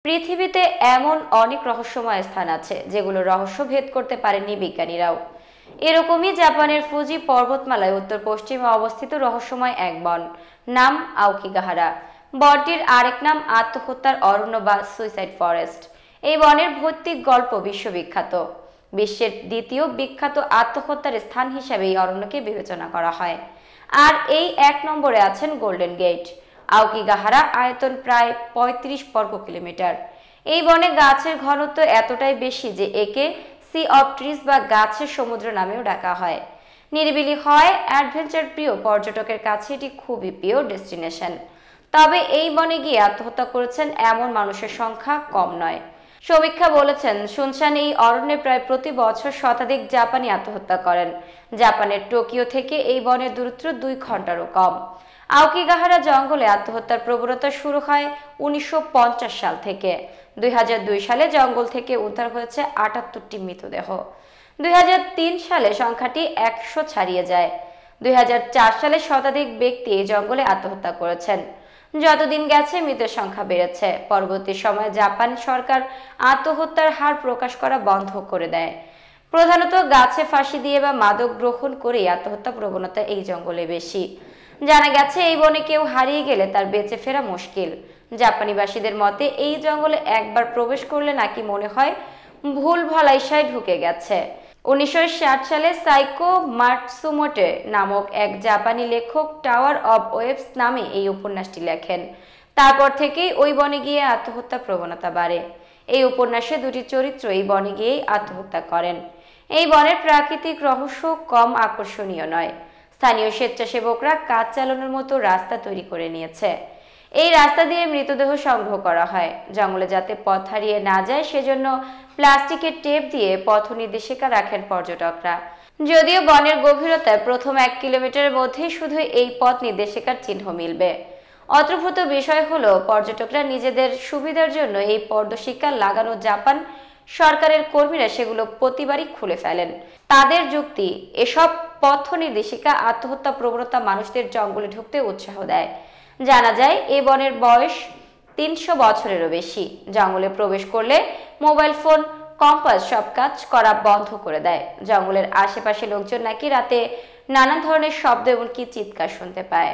পৃথিবীতে এমন অনেক রহস্যময় স্থান আছে যেগুলো রহস্য ভেদ করতে পারেননি বিজ্ঞানীরাও। এরকমই জাপানের ফুজি পর্বতমালায় উত্তর পশ্চিমে অবস্থিত রহস্যময় এক বন, নাম আওকিগাহারা। বনটির আরেক নাম আত্মহত্যার অরণ্য বা সুইসাইড ফরেস্ট। এই বনের ভৌতিক গল্প বিশ্ববিখ্যাত। বিশ্বের দ্বিতীয় বিখ্যাত আত্মহত্যার স্থান হিসেবে এই অরণ্যকে বিবেচনা করা হয়। আর এই ১ নম্বরে আছেন গোল্ডেন গেট। আওকিগাহারা আয়তন প্রায় ৩৫ বর্গ কিলোমিটার। এই বনে গাছের ঘনত্ব এতটাই বেশি যে একে সি অফ ট্রিজ বা গাছের সমুদ্র নামেও ডাকা হয়। নিরিবিলি হয় অ্যাডভেঞ্চার প্রিয় পর্যটকের কাছে এটি খুবই প্রিয় ডেস্টিনেশন। তবে এই বনে গিয়ে আত্মহত্যা করেছেন এমন মানুষের সংখ্যা কম নয়। সমীক্ষা বলেছেন, শুনশান এই অরণ্যে প্রায় প্রতি বছর শতাধিক জাপানি আত্মহত্যা করেন। জাপানের টোকিও থেকে এই বনের দূরত্ব ২ ঘন্টারও কম। আওকিগাহারা জঙ্গলে আত্মহত্যার প্রবণতা শুরু হয় ১৯৫০ সাল থেকে। ২০০২ সালে জঙ্গল থেকে উদ্ধার হয়েছে ৭৮টি মৃতদেহ। ২০০৩ সালে সংখ্যাটি ১০০ ছাড়িয়ে যায়। ২০০৪ সালে শতাধিক ব্যক্তি এই জঙ্গলে আত্মহত্যা করেছেন। যতদিন গেছে মৃতের সংখ্যা বেড়েছে। পরবর্তী সময়ে জাপান সরকার আত্মহত্যার হার প্রকাশ করা বন্ধ করে দেয়। প্রধানত গাছে ফাঁসি দিয়ে বা মাদক গ্রহণ করেই আত্মহত্যা প্রবণতা এই জঙ্গলে বেশি। জানা গেছে এই বনে কেউ হারিয়ে গেলে তার বেঁচে ফেরা মুশকিল। জাপানিবাসীদের মতে এই জঙ্গলে একবার প্রবেশ করলে নাকি মনে হয় ভুল ভলাইসায় ঢুকে গেছে। ১৯৬০ সালে সাইকো মাতসুমোটো নামক এক জাপানি লেখক টাওয়ার অব ওয়েবস নামে এই উপন্যাসটি লেখেন। তারপর থেকেই ওই বনে গিয়ে আত্মহত্যা প্রবণতা বাড়ে। এই উপন্যাসে ২টি চরিত্র এই বনে গিয়েই আত্মহত্যা করেন। এই বনের প্রাকৃতিক রহস্য কম আকর্ষণীয় নয়। স্থানীয় স্বেচ্ছাসেবকরা কাজ চালানোর মতো রাস্তা তৈরি করে নিয়েছে। এই রাস্তা দিয়ে মৃতদেহ সংগ্রহ করা হয়। জঙ্গলে যাতে পথ হারিয়ে না যায় সেজন্য প্লাস্টিকের টেপ দিয়ে পথ নির্দেশিকা রাখেন পর্যটকরা। যদিও বনের গভীরতায় প্রথম ১ কিলোমিটারের মধ্যেই শুধু এই পথ নির্দেশিকার চিহ্ন মিলবে। অদ্ভুত বিষয় হলো, পর্যটকরা নিজেদের সুবিধার জন্য এই পথশিকা লাগানো জাপান সরকারের কর্মীরা সেগুলো প্রতিবারই খুলে ফেলেন। তাদের যুক্তি, এসব পথ নির্দেশিকা আত্মহত্যা প্রবণতা মানুষদের জঙ্গলে ঢুকতে উৎসাহ দেয়। জানা যায় এই বনের বয়স ৩০০ বছরেরও বেশি। জঙ্গলে প্রবেশ করলে মোবাইল ফোন, কম্পাস সব কাজ করা বন্ধ করে দেয়। জঙ্গলের আশেপাশে লোকজন নাকি রাতে নানা ধরনের শব্দ এমনকি চিৎকার শুনতে পায়।